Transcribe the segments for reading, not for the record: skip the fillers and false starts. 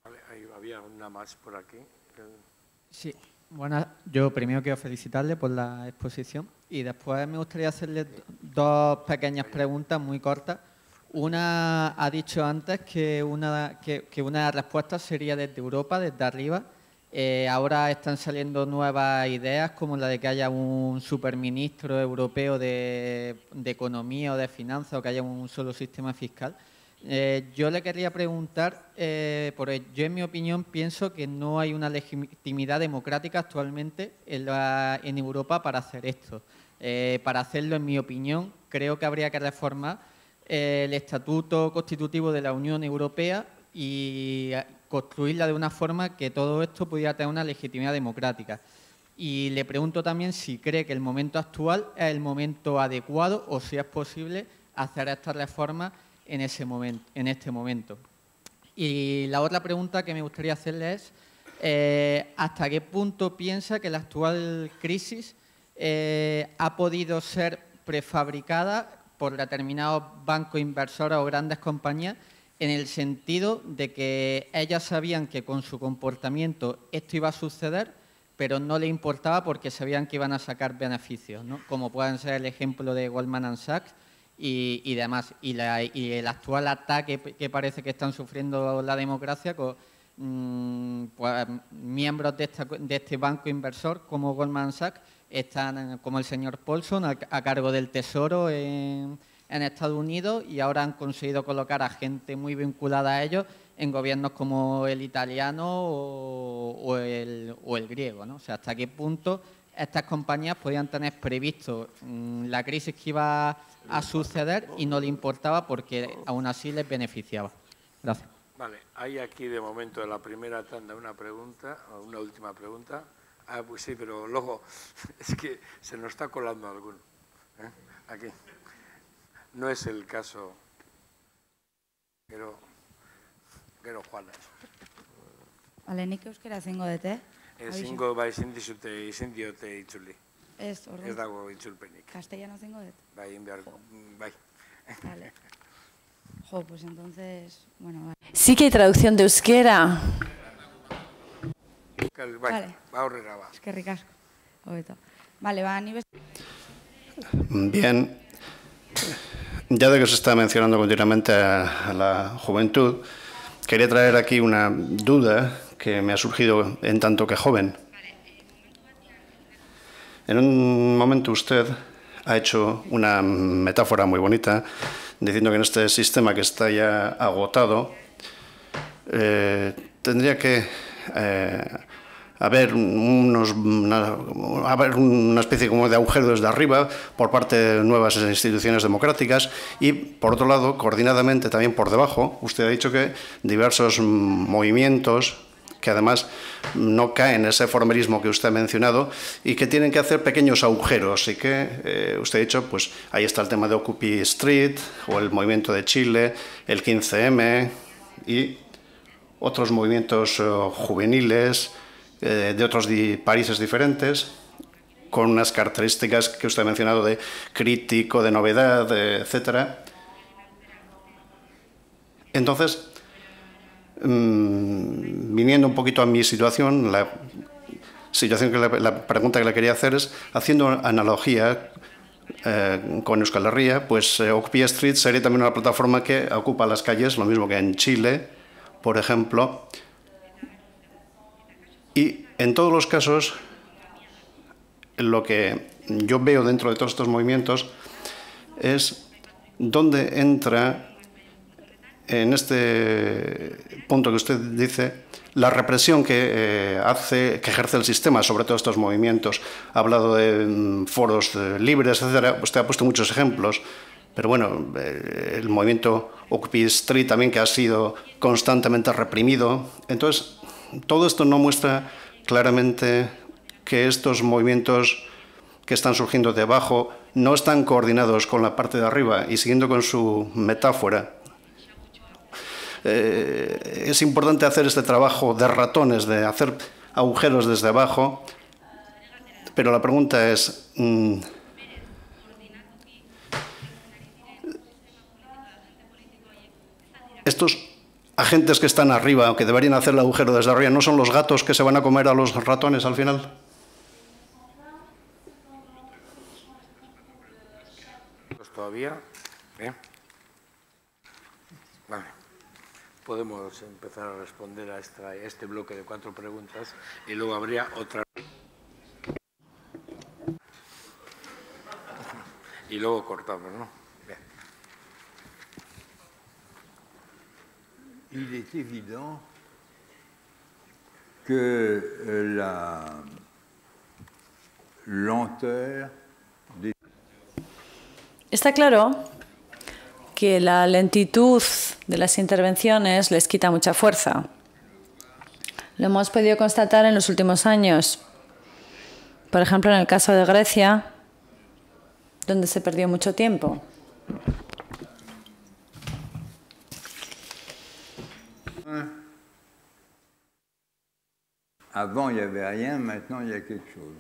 Vale, ahí había una más por aquí. Sí, bueno, yo primero quiero felicitarle por la exposición y después me gustaría hacerle dos pequeñas preguntas muy cortas. Una ha dicho antes que una de las respuestas sería desde Europa, desde arriba. Ahora están saliendo nuevas ideas como la de que haya un superministro europeo de economía o de finanzas o que haya un solo sistema fiscal. Yo le quería preguntar, yo en mi opinión pienso que no hay una legitimidad democrática actualmente en Europa para hacer esto. Para hacerlo, en mi opinión, creo que habría que reformar el Estatuto Constitutivo de la Unión Europea y construirla de una forma que todo esto pudiera tener una legitimidad democrática. Y le pregunto también si cree que el momento actual es el momento adecuado o si es posible hacer estas reformas en este momento. Y la otra pregunta que me gustaría hacerle es ¿hasta qué punto piensa que la actual crisis ha podido ser prefabricada por determinados bancos inversores o grandes compañías en el sentido de que ellas sabían que con su comportamiento esto iba a suceder, pero no le importaba porque sabían que iban a sacar beneficios, ¿no? Como pueden ser el ejemplo de Goldman Sachs y demás. Y el actual ataque que parece que están sufriendo la democracia con pues, miembros de este banco inversor como Goldman Sachs están, como el señor Paulson, a cargo del Tesoro en Estados Unidos y ahora han conseguido colocar a gente muy vinculada a ellos en gobiernos como el italiano o el griego, ¿no? O sea, hasta qué punto estas compañías podían tener previsto la crisis que iba a suceder y no le importaba porque aún así les beneficiaba. Gracias. Vale, hay aquí de momento en la primera tanda una pregunta, una última pregunta. Ah, pues sí, pero luego es que se nos está colando alguno. Aquí. No es el caso. Gero Juana. Vale, nik euskera zingo dute. Ezingo bai ezin diote itzuli. Ez, orduan. Ez dago itzulpenik. Castellano zingo dut. Bai, bai. Vale. Jo, pues entonces, bueno, vale. Sí que hay traducción de euskera. Vale, aurrera va. Eskerrik asko. Hobeto. Vale, va, ni Bien. Ya de que se está mencionando continuamente a la juventud, quería traer aquí una duda que me ha surgido en tanto que joven. En un momento usted ha hecho una metáfora muy bonita diciendo que en este sistema que está ya agotado tendría que haber una especie como de agujero desde arriba por parte de nuevas instituciones democráticas y, por otro lado, coordinadamente también por debajo. Usted ha dicho que diversos movimientos que además no caen en ese formalismo que usted ha mencionado y que tienen que hacer pequeños agujeros y que usted ha dicho, pues ahí está el tema de Occupy Street o el movimiento de Chile, el 15M y otros movimientos juveniles de otros países diferentes, con unas características que usted ha mencionado de crítico, de novedad, etcétera. Entonces, viniendo un poquito a mi situación, la pregunta que le quería hacer es, haciendo analogía con Euskal Herria, pues Occupy Street sería también una plataforma que ocupa las calles, lo mismo que en Chile, por ejemplo. Y en todos los casos, lo que yo veo dentro de todos estos movimientos es dónde entra en este punto que usted dice la represión que ejerce el sistema sobre todos estos movimientos. Ha hablado de foros libres, etcétera. Usted ha puesto muchos ejemplos, pero bueno, el movimiento Occupy Street también, que ha sido constantemente reprimido. Entonces, todo esto no muestra claramente que estos movimientos que están surgiendo de abajo no están coordinados con la parte de arriba. Y siguiendo con su metáfora, es importante hacer este trabajo de ratones, de hacer agujeros desde abajo, pero la pregunta es, estos agentes que están arriba o que deberían hacer el agujero desde arriba no son los gatos que se van a comer a los ratones al final? ¿Todavía? Vale. Podemos empezar a responder a este bloque de 4 preguntas y luego habría otra. Y luego cortamos, ¿no? Bien. Il est évident que la lenteur des... Está claro que la lentitud de las intervenciones les quita mucha fuerza. Lo hemos podido constatar en los últimos años. Por ejemplo, en el caso de Grecia, donde se perdió mucho tiempo. Avant, il n'y avait rien, maintenant, il y a quelque chose.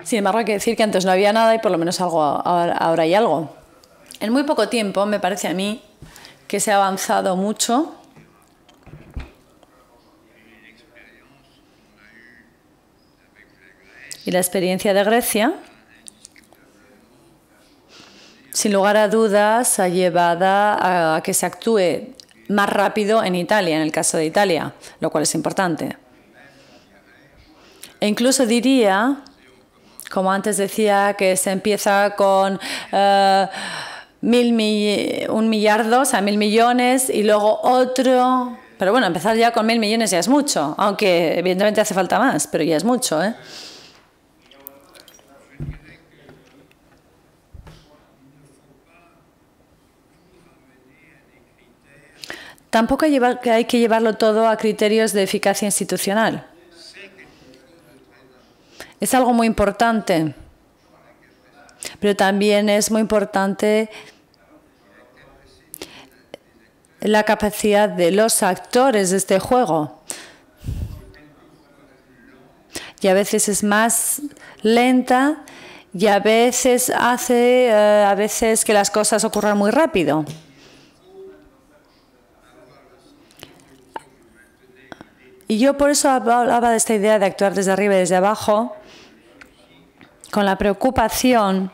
Sin embargo, hay que decir que antes no había nada y por lo menos ahora hay algo. En muy poco tiempo, me parece a mí, que se ha avanzado mucho. Y la experiencia de Grecia, sin lugar a dudas, ha llevado a que se actúe más rápido en Italia, en el caso de Italia, lo cual es importante. E incluso diría, como antes decía, que se empieza con 1 millardo, o sea, 1.000 millones, y luego otro. Pero bueno, empezar ya con 1.000 millones ya es mucho, aunque evidentemente hace falta más, pero ya es mucho, ¿eh? Tampoco hay que llevarlo todo a criterios de eficacia institucional. Es algo muy importante, pero también es muy importante la capacidad de los actores de este juego. Y a veces es más lenta y a veces hace que las cosas ocurran muy rápido. Y yo por eso hablaba de esta idea de actuar desde arriba y desde abajo, con la preocupación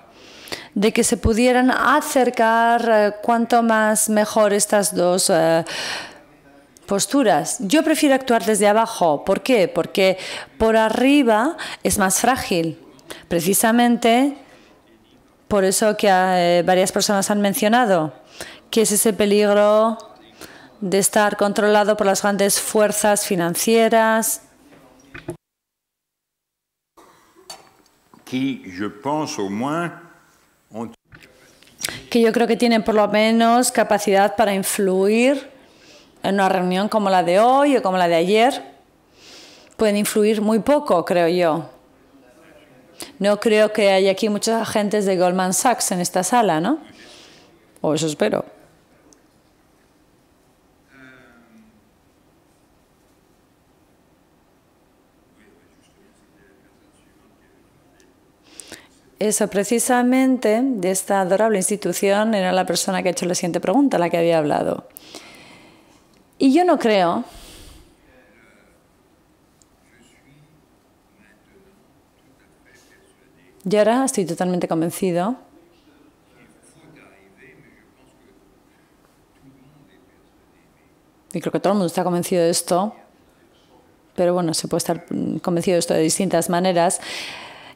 de que se pudieran acercar cuanto más mejor estas dos posturas. Yo prefiero actuar desde abajo. ¿Por qué? Porque por arriba es más frágil. Precisamente por eso que varias personas han mencionado, que es ese peligro de estar controlado por las grandes fuerzas financieras. Qui, je pense au moins, ont... Que yo creo que tienen por lo menos capacidad para influir en una reunión como la de hoy o como la de ayer. Pueden influir muy poco, creo yo. No creo que haya aquí muchos agentes de Goldman Sachs en esta sala, ¿no? O eso espero. Eso, precisamente, de esta adorable institución era la persona que ha hecho la siguiente pregunta, la que había hablado. Y yo no creo y ahora estoy totalmente convencido y creo que todo el mundo está convencido de esto, pero bueno, se puede estar convencido de esto de distintas maneras.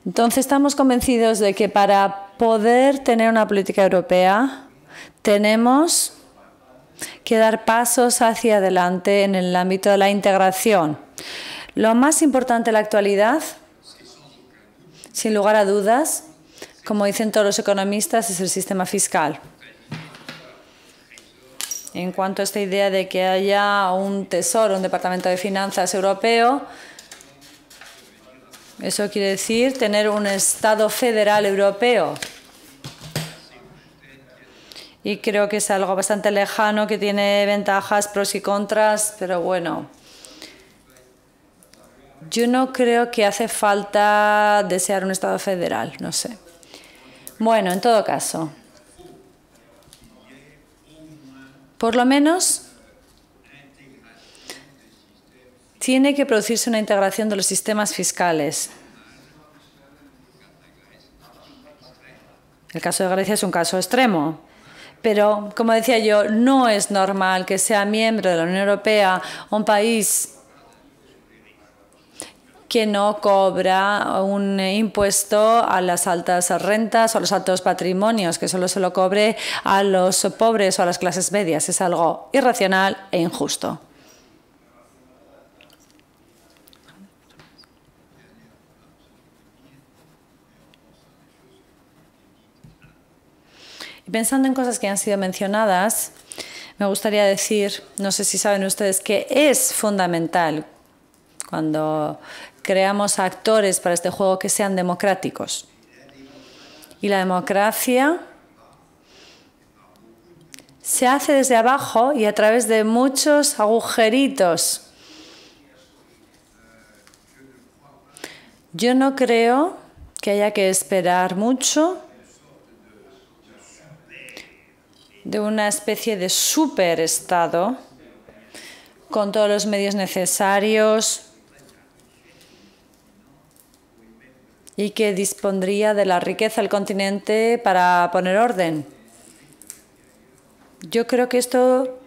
Entonces estamos convencidos de que para poder tener una política europea tenemos que dar pasos hacia adelante en el ámbito de la integración. Lo más importante en la actualidad, sin lugar a dudas, como dicen todos los economistas, es el sistema fiscal. En cuanto a esta idea de que haya un tesoro, un departamento de finanzas europeo, eso quiere decir tener un Estado federal europeo. Y creo que es algo bastante lejano, que tiene ventajas, pros y contras, pero bueno. Yo no creo que hace falta desear un Estado federal, no sé. Bueno, en todo caso, por lo menos tiene que producirse una integración de los sistemas fiscales. El caso de Grecia es un caso extremo, pero, como decía yo, no es normal que sea miembro de la Unión Europea un país que no cobra un impuesto a las altas rentas o a los altos patrimonios, que solo se lo cobre a los pobres o a las clases medias. Es algo irracional e injusto. Y pensando en cosas que han sido mencionadas, me gustaría decir, no sé si saben ustedes, que es fundamental cuando creamos actores para este juego que sean democráticos. Y la democracia se hace desde abajo y a través de muchos agujeritos. Yo no creo que haya que esperar mucho de una especie de superestado con todos los medios necesarios y que dispondría de la riqueza del continente para poner orden. Yo creo que esto,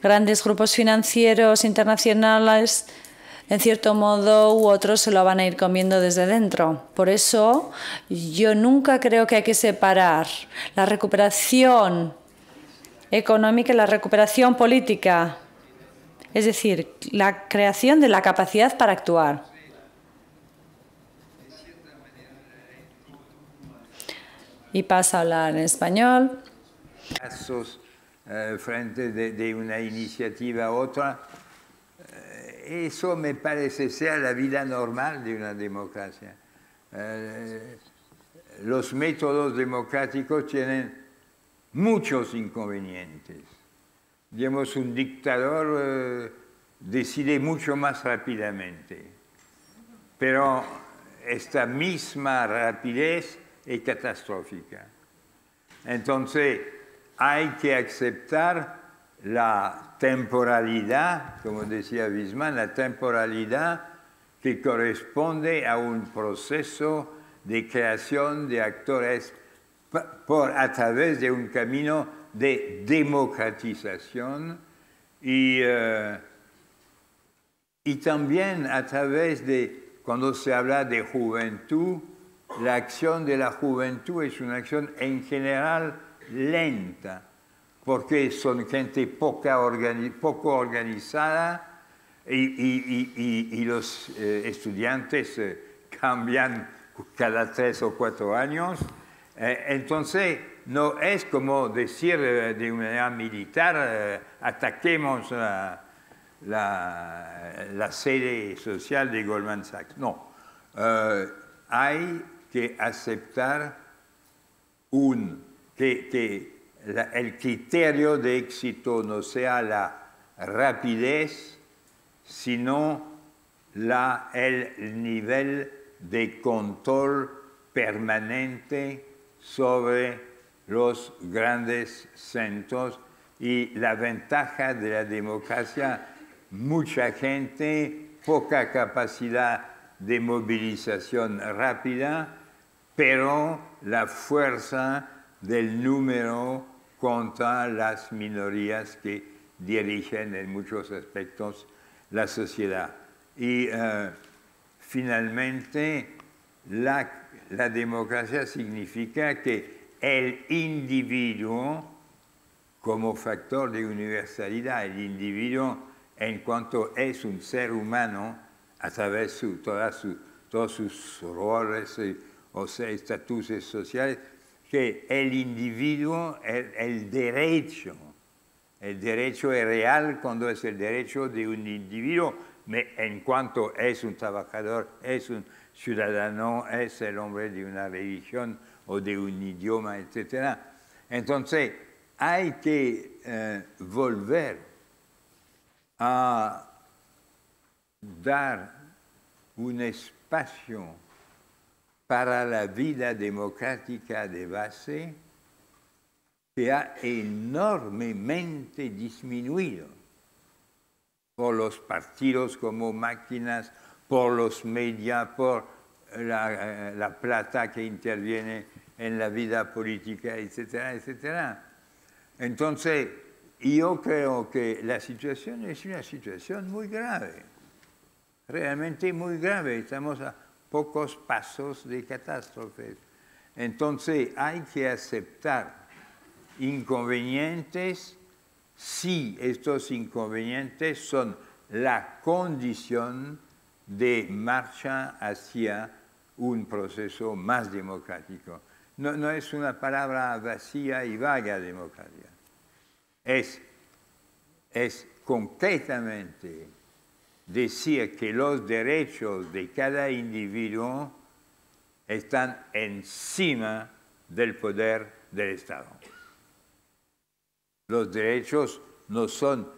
grandes grupos financieros internacionales, en cierto modo u otro, se lo van a ir comiendo desde dentro. Por eso, yo nunca creo que hay que separar la recuperación económica y la recuperación política. Es decir, la creación de la capacidad para actuar. Y pasa a hablar en español. Pasos frente de una iniciativa a otra, eso me parece ser la vida normal de una democracia. Los métodos democráticos tienen muchos inconvenientes. Digamos, un dictador decide mucho más rápidamente, pero esta misma rapidez es catastrófica. Entonces, hay que aceptar la temporalidad, como decía Wiesmann, la temporalidad que corresponde a un proceso de creación de actores a través de un camino de democratización y también a través de, cuando se habla de juventud, la acción de la juventud es una acción en general lenta, porque son gente poco organizada y los estudiantes cambian cada 3 o 4 años. Entonces, no es como decir de una manera militar, ataquemos la sede social de Goldman Sachs. No, hay que aceptar que el criterio de éxito no sea la rapidez, sino el nivel de control permanente sobre los grandes centros y la ventaja de la democracia, mucha gente, poca capacidad de movilización rápida, pero la fuerza del número contra las minorías que dirigen en muchos aspectos la sociedad. Y finalmente, la democracia significa que el individuo, como factor de universalidad, el individuo en cuanto es un ser humano, a través de todos sus roles o estatutos sociales, que el individuo, el derecho es real cuando es el derecho de un individuo, en cuanto es un trabajador, es un ciudadano, es el hombre de una religión o de un idioma, etc. Entonces, hay que volver a dar un espacio para la vida democrática de base que ha enormemente disminuido. por los partidos como máquinas, por los medios, por la plata que interviene en la vida política, etcétera, etcétera. Entonces, yo creo que la situación es una situación muy grave, realmente muy grave. Estamos a pocos pasos de catástrofes. Entonces, hay que aceptar inconvenientes si estos inconvenientes son la condición de marcha hacia un proceso más democrático. No es una palabra vacía y vaga, democracia. Es concretamente decir que los derechos de cada individuo están encima del poder del Estado. Los derechos no son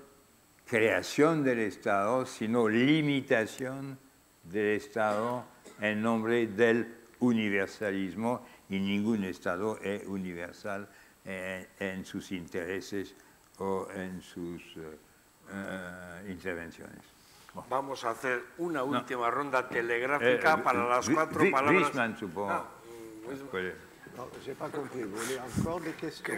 creación del Estado, sino limitación del Estado en nombre del universalismo, y ningún Estado es universal en sus intereses o en sus intervenciones. Bueno. Vamos a hacer una última ronda telegráfica para las 4 palabras. Wiesmann, supongo. Non, je n'ai pas compris. Vous voulez encore des questions?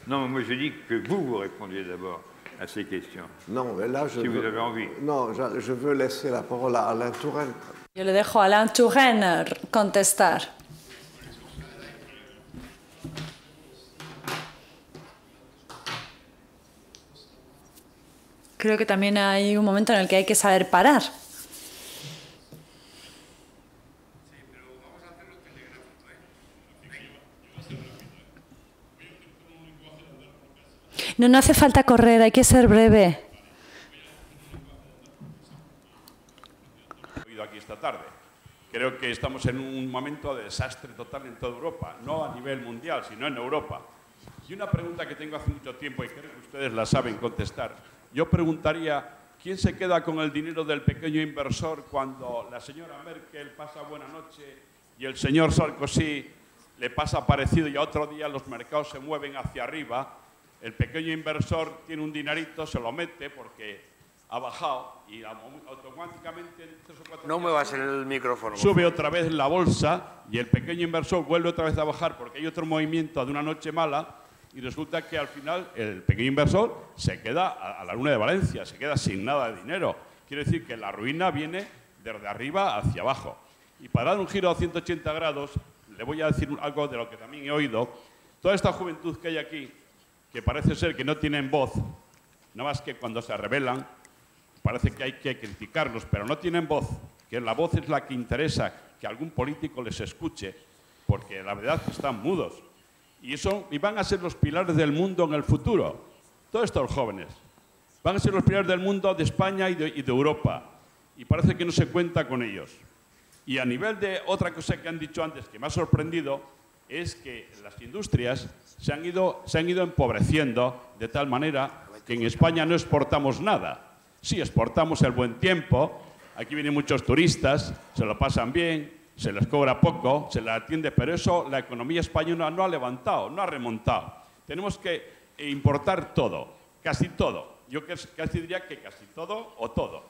Non, moi je dis que vous répondiez d'abord à ces questions. Non, mais là je si veux... vous avez envie. Non, je veux laisser la parole à Alain Touraine. Yo le dejo a Alain Touraine contestar. Creo que también hay un momento en el que hay que saber parar. No hace falta correr, hay que ser breve. He oído aquí esta tarde. Creo que estamos en un momento de desastre total en toda Europa, no a nivel mundial, sino en Europa. Y una pregunta que tengo hace mucho tiempo y creo que ustedes la saben contestar. Yo preguntaría, ¿quién se queda con el dinero del pequeño inversor cuando la señora Merkel pasa buena noche y el señor Sarkozy le pasa parecido y a otro día los mercados se mueven hacia arriba? El pequeño inversor tiene un dinerito, se lo mete porque ha bajado y automáticamente en 3 o 4 no muevas el micrófono. Sube otra vez la bolsa y el pequeño inversor vuelve otra vez a bajar porque hay otro movimiento de una noche mala y resulta que al final el pequeño inversor se queda a la luna de Valencia, se queda sin nada de dinero. Quiere decir que la ruina viene desde arriba hacia abajo. Y para dar un giro a 180 grados, le voy a decir algo de lo que también he oído. Toda esta juventud que hay aquí, que parece ser que no tienen voz, nada más que cuando se rebelan, parece que hay que criticarlos, pero no tienen voz, que la voz es la que interesa, que algún político les escuche, porque la verdad es que están mudos. Y van a ser los pilares del mundo en el futuro. Todos estos jóvenes van a ser los pilares del mundo de España y de Europa. Y parece que no se cuenta con ellos. Y a nivel de otra cosa que han dicho antes, que me ha sorprendido, es que las industrias se han ido empobreciendo de tal manera que en España no exportamos nada. Sí, exportamos el buen tiempo, aquí vienen muchos turistas, se lo pasan bien, se les cobra poco, se les atiende, pero eso la economía española no ha levantado, no ha remontado. Tenemos que importar todo, casi todo. Yo casi diría que casi todo o todo.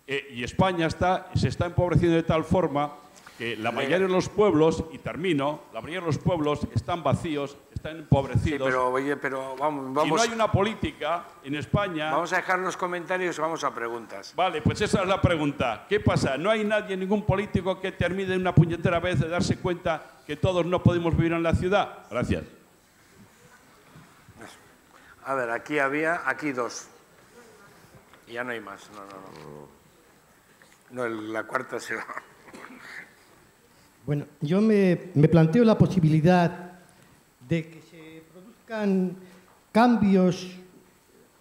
Y España se está empobreciendo de tal forma que la mayoría de los pueblos, y termino, la mayoría de los pueblos están vacíos, están empobrecidos. Sí, pero, oye, pero vamos... Y no hay una política en España... Vamos a dejar los comentarios y vamos a preguntas. Vale, pues esa es la pregunta. ¿Qué pasa? ¿No hay nadie, ningún político que termine una puñetera vez de darse cuenta que todos no podemos vivir en la ciudad? Gracias. A ver, aquí 2. Y ya no hay más. No, la cuarta se va. Bueno, yo me planteo la posibilidad de que se produzcan cambios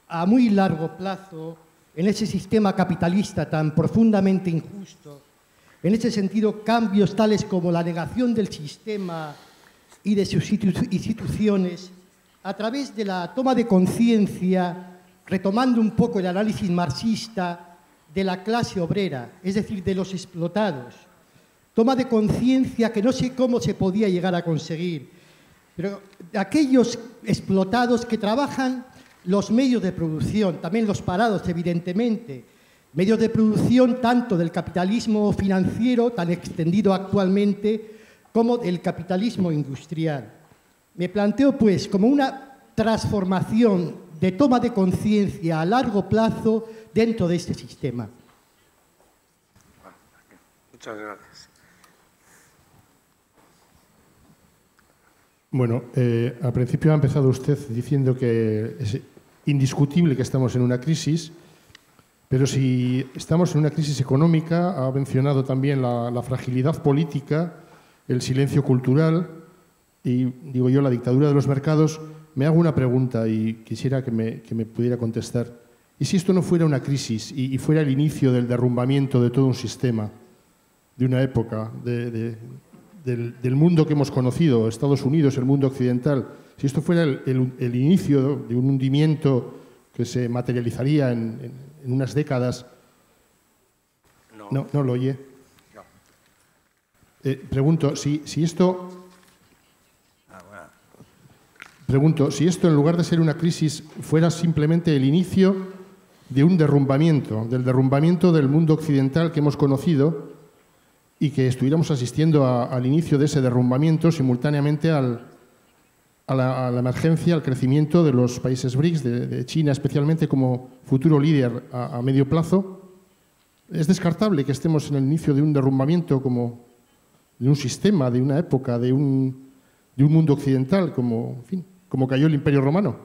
a muy largo plazo en ese sistema capitalista tan profundamente injusto. En ese sentido, cambios tales como la negación del sistema y de sus instituciones a través de la toma de conciencia, retomando un poco el análisis marxista de la clase obrera, es decir, de los explotados. Toma de conciencia que no sé cómo se podía llegar a conseguir, pero aquellos explotados que trabajan los medios de producción, también los parados, evidentemente, medios de producción tanto del capitalismo financiero, tan extendido actualmente, como del capitalismo industrial. Me planteo, pues, como una transformación de toma de conciencia a largo plazo dentro de este sistema. Muchas gracias. Bueno, al principio ha empezado usted diciendo que es indiscutible que estamos en una crisis, pero si estamos en una crisis económica, ha mencionado también la fragilidad política, el silencio cultural y, digo yo, la dictadura de los mercados. Me hago una pregunta y quisiera que me pudiera contestar. ¿Y si esto no fuera una crisis y fuera el inicio del derrumbamiento de todo un sistema, de una época, del mundo que hemos conocido, Estados Unidos, el mundo occidental? Si esto fuera el inicio de un hundimiento que se materializaría en unas décadas. No lo oye. Pregunto, si esto en lugar de ser una crisis fuera simplemente el inicio de un derrumbamiento, del derrumbamiento del mundo occidental que hemos conocido, y que estuviéramos asistiendo al inicio de ese derrumbamiento simultáneamente a la emergencia, al crecimiento de los países BRICS, de China especialmente como futuro líder a medio plazo. ¿Es descartable que estemos en el inicio de un derrumbamiento como de un sistema, de una época, de un mundo occidental, como, en fin, como cayó el Imperio Romano?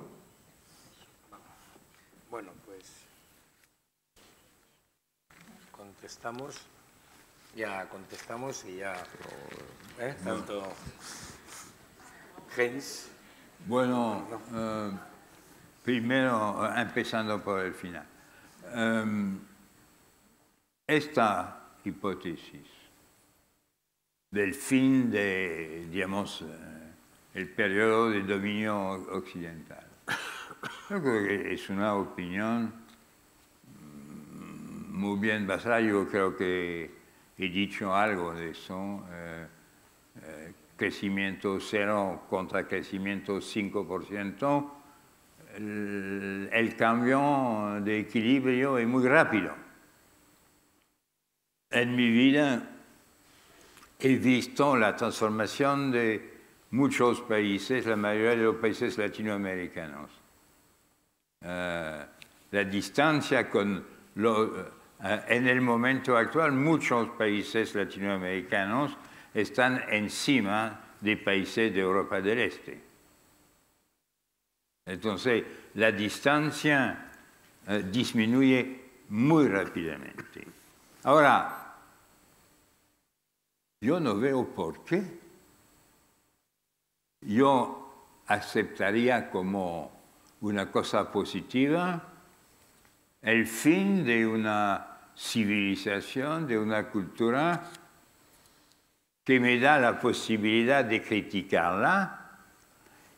Bueno, pues contestamos. Ya contestamos y ya, tanto Heinz. Bueno, primero, empezando por el final. Esta hipótesis del fin de, digamos, el periodo de dominio occidental, yo creo que es una opinión muy bien basada. Yo creo que he dicho algo de eso, crecimiento 0 contra crecimiento 5%, el cambio de equilibrio es muy rápido. En mi vida he visto la transformación de muchos países, la mayoría de los países latinoamericanos. La distancia con en el momento actual, muchos países latinoamericanos están encima de países de Europa del Este. Entonces, la distancia disminuye muy rápidamente. Ahora, yo no veo por qué. Yo aceptaría como una cosa positiva el fin de una civilización, de una cultura que me da la posibilidad de criticarla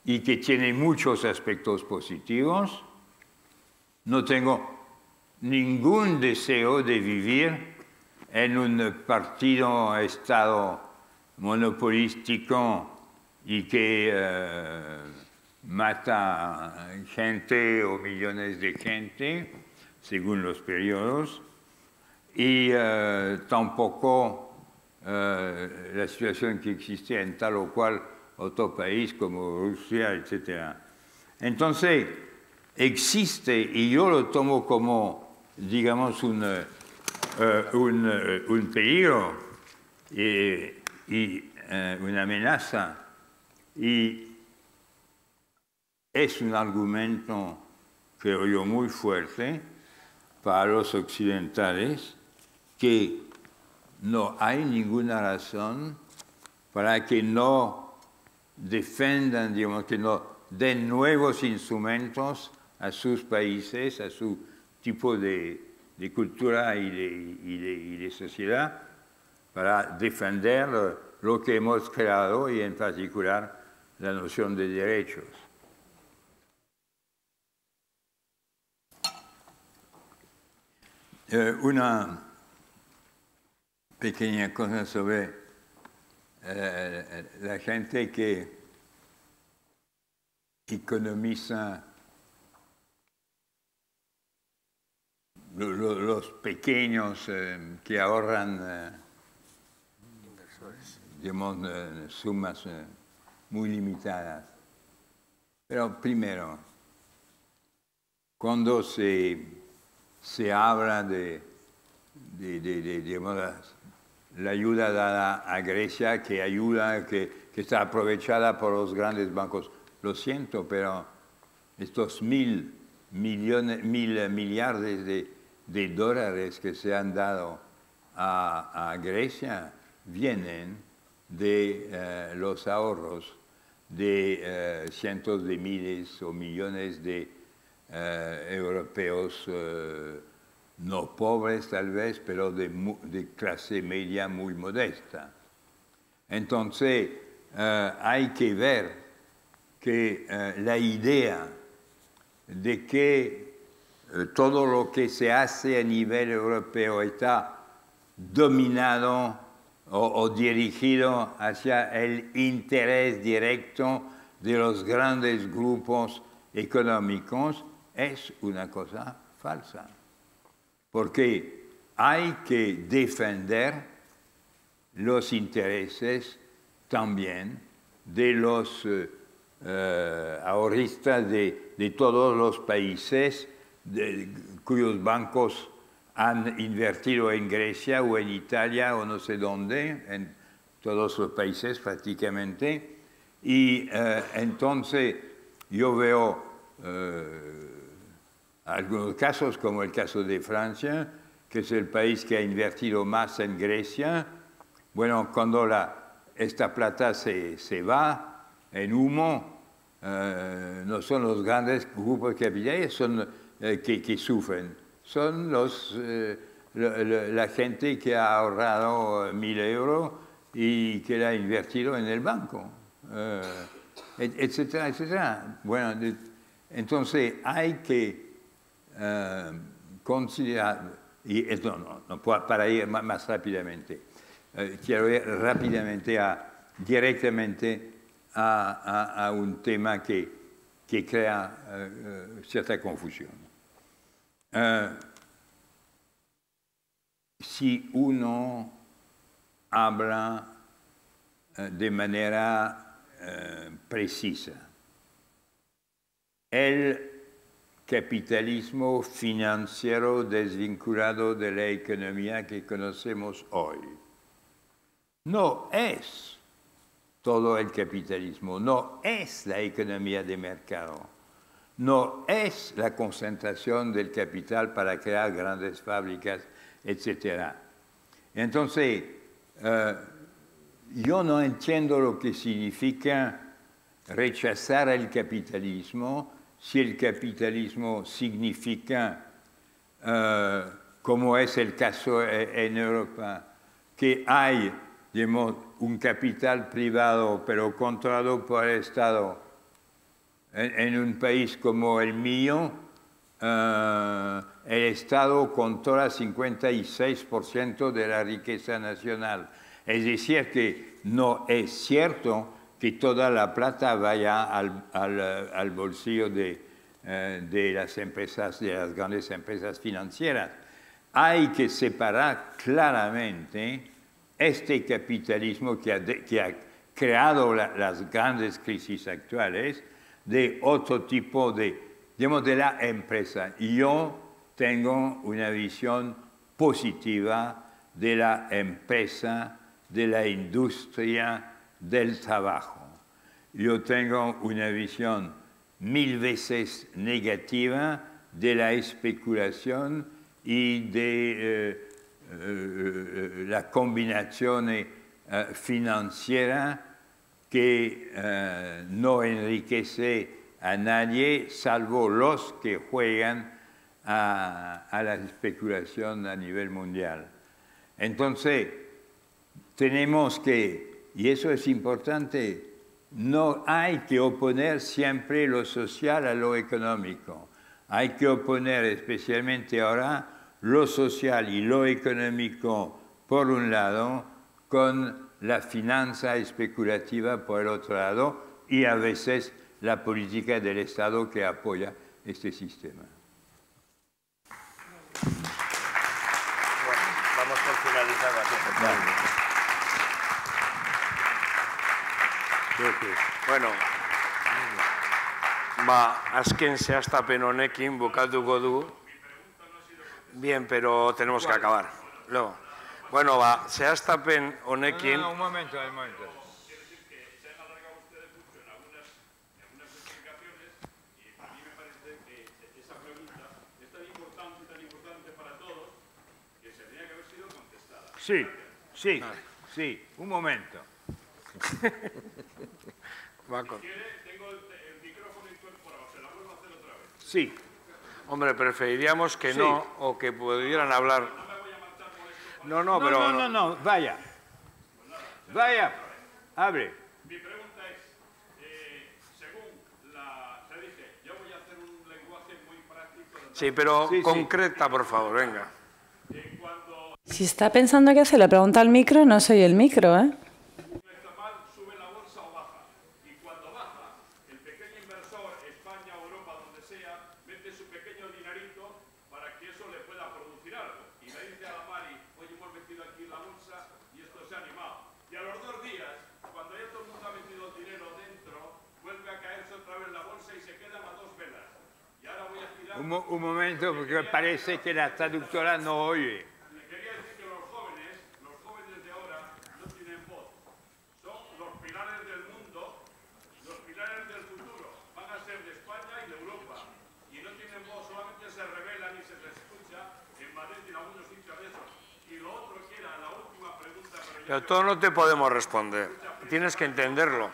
y que tiene muchos aspectos positivos. No tengo ningún deseo de vivir en un partido-estado monopolístico y que mata gente o millones de gente, según los periodos, y tampoco la situación que existe en tal o cual otro país como Rusia, etc. Entonces, existe, y yo lo tomo como, digamos, un peligro y una amenaza, y es un argumento, creo yo, muy fuerte para los occidentales, que no hay ninguna razón para que no defendan, digamos, que no den nuevos instrumentos a sus países, a su tipo de cultura y de sociedad, para defender lo que hemos creado y en particular la noción de derechos. Una pequeña cosa sobre la gente que economiza los pequeños que ahorran digamos, sumas muy limitadas. Pero primero, cuando se habla de digamos, la ayuda dada a Grecia, que está aprovechada por los grandes bancos, lo siento, pero estos millardes de dólares que se han dado a Grecia vienen de los ahorros de cientos de miles o millones de europeos no pobres tal vez, pero de clase media muy modesta. Entonces, hay que ver que la idea de que todo lo que se hace a nivel europeo está dominado o dirigido hacia el interés directo de los grandes grupos económicos es una cosa falsa. Porque hay que defender los intereses también de los ahorristas de todos los países cuyos bancos han invertido en Grecia o en Italia o no sé dónde, en todos los países prácticamente. Y entonces yo veo algunos casos, como el caso de Francia, que es el país que ha invertido más en Grecia. Bueno, cuando esta plata se va en humo, no son los grandes grupos capitales que sufren. Son la gente que ha ahorrado 1.000 euros y que la ha invertido en el banco, etcétera, etcétera. Bueno, entonces hay que considerar, y para ir más rápidamente, quiero ir rápidamente directamente a un tema que crea cierta confusión. Si uno habla de manera precisa, el capitalismo financiero desvinculado de la economía que conocemos hoy no es todo el capitalismo, no es la economía de mercado. No es la concentración del capital para crear grandes fábricas, etc. Entonces, yo no entiendo lo que significa rechazar el capitalismo si el capitalismo significa, como es el caso en Europa, que hay, digamos, un capital privado pero controlado por el Estado. En un país como el mío, el Estado controla 56% de la riqueza nacional. Es decir, que no es cierto que toda la plata vaya al bolsillo de las empresas, de las grandes empresas financieras. Hay que separar claramente este capitalismo que ha creado las grandes crisis actuales de otro tipo digamos, de la empresa. Y yo tengo una visión positiva de la empresa, de la industria, del trabajo. Yo tengo una visión 1000 veces negativa de la especulación y de la combinación financiera que no enriquece a nadie, salvo los que juegan a la especulación a nivel mundial. Entonces, tenemos que, y eso es importante, no hay que oponer siempre lo social a lo económico. Hay que oponer especialmente ahora lo social y lo económico por un lado, con la finanza especulativa por el otro lado, y a veces la política del Estado que apoya este sistema. finalizado aquí. Bueno, azken zehaztapen honekin bukatuko du. Bien, pero tenemos que acabar. Luego. Bueno, zehaztapen honekin... Un momento. Sí, un momento. Tengo el micrófono incorporado, se la vuelvo a hacer otra vez. Sí. Hombre, preferiríamos que no, o que pudieran hablar. No, pero... No, vaya, hable. Mi pregunta es, según se dice, yo voy a hacer un lenguaje muy práctico. Sí, pero concreta, por favor, venga. Si está pensando que hace la pregunta al micro, no soy el micro, ¿eh? Sube la bolsa o baja. Y cuando baja, el pequeño inversor, España o Europa, donde sea, mete su pequeño dinerito para que eso le pueda producir algo. Y le dice a la Mari, oye, hemos metido aquí la bolsa y esto se ha animado. Y a los 2 días, cuando ya todo el mundo ha metido el dinero dentro, vuelve a caerse otra vez la bolsa y se quedan a 2 velas. Y ahora voy a girar... Un momento, porque parece que la traductora no oye. Pero todo no te podemos responder. Tienes que entenderlo.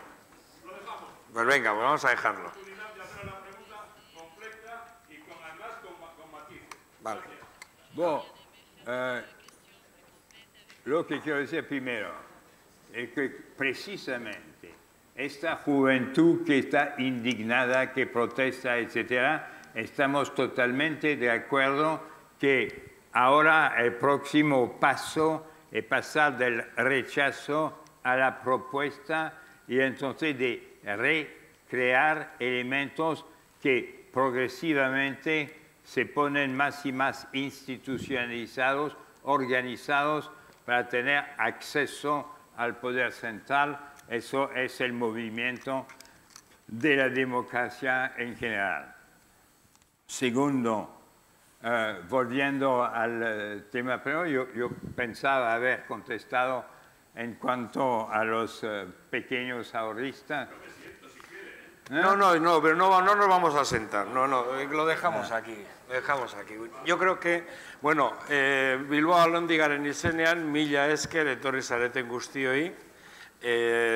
Pues venga, pues vamos a dejarlo. Vale. Bon, lo que quiero decir primero es que precisamente esta juventud que está indignada, que protesta, etc., estamos totalmente de acuerdo que ahora el próximo paso es pasar del rechazo a la propuesta y entonces de recrear elementos que progresivamente se ponen más y más institucionalizados, organizados para tener acceso al poder central. Eso es el movimiento de la democracia en general. Segundo, volviendo al tema primero, yo pensaba haber contestado en cuanto a los pequeños ahorristas. No, pero no nos vamos a sentar. No, lo dejamos aquí. Yo creo que, bueno, Bilbao Alondigaren izenean, mila esker etorri zareten guztioi,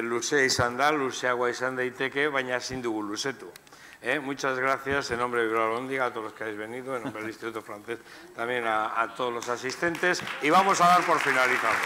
luze izan da, luzeagoa izan daiteke, baina ezin dugu luzetu. Muchas gracias en nombre de Bilbao Alondiga a todos los que habéis venido, en nombre del Instituto Francés también a todos los asistentes y vamos a dar por finalizados.